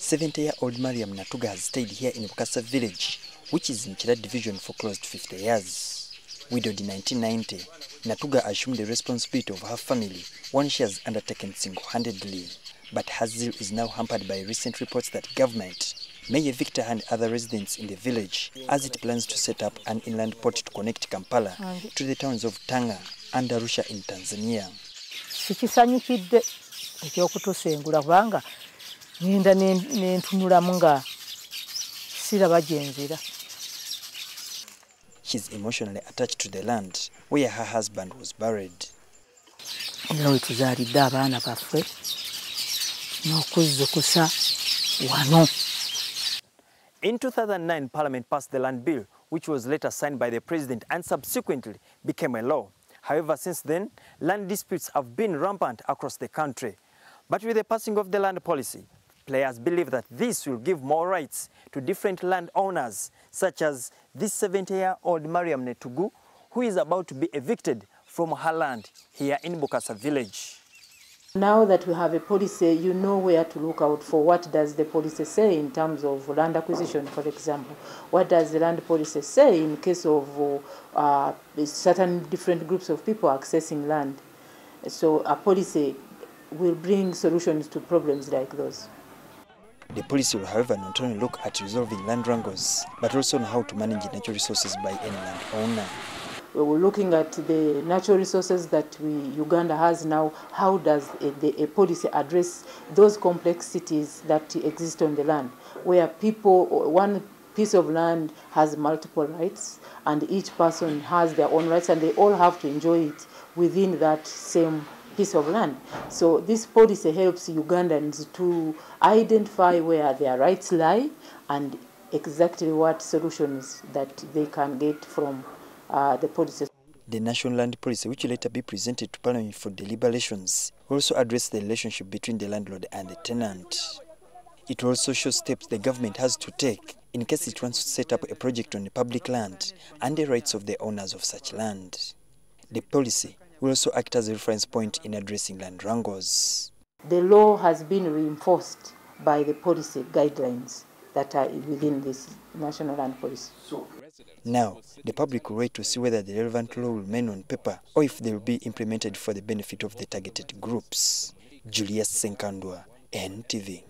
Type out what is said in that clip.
70-year-old Mariam Natuga has stayed here in Bukasa village, which is in Chira division for close to 50 years. Widowed in 1990, Natuga assumed the responsibility of her family, one she has undertaken single-handedly. But her zeal is now hampered by recent reports that government may evict her and other residents in the village as it plans to set up an inland port to connect Kampala to the towns of Tanga and Arusha in Tanzania. Sikisanyukidde ekyokutusengula kubanga ngenda nentunulamu nga siraba gyenzira. She's emotionally attached to the land where her husband was buried. Era wetuzaalidde abaana baffe n'okuzzukusa wano. In 2009, Parliament passed the Land Bill, which was later signed by the President and subsequently became a law. However, since then, land disputes have been rampant across the country. But with the passing of the land policy, players believe that this will give more rights to different landowners, such as this 70-year-old Mariam Natuga, who is about to be evicted from her land here in Bukasa village. Now that we have a policy, you know where to look out for. What does the policy say in terms of land acquisition, for example? What does the land policy say in case of certain different groups of people accessing land? So a policy will bring solutions to problems like those. The policy will, however, not only look at resolving land wrangles, but also on how to manage natural resources by any landowner. We're looking at the natural resources that Uganda has now. How does a policy address those complexities that exist on the land, where one piece of land has multiple rights, and each person has their own rights, and they all have to enjoy it within that same piece of land. So this policy helps Ugandans to identify where their rights lie and exactly what solutions that they can get from the policies. The National Land Policy, which will later be presented to Parliament for deliberations, will also address the relationship between the landlord and the tenant. It will also show steps the government has to take in case it wants to set up a project on the public land and the rights of the owners of such land. The policy will also act as a reference point in addressing land wrangles. The law has been reinforced by the policy guidelines that are within this National Land Policy. Now, the public will wait to see whether the relevant law will remain on paper or if they will be implemented for the benefit of the targeted groups. Julius Senkandwa, NTV.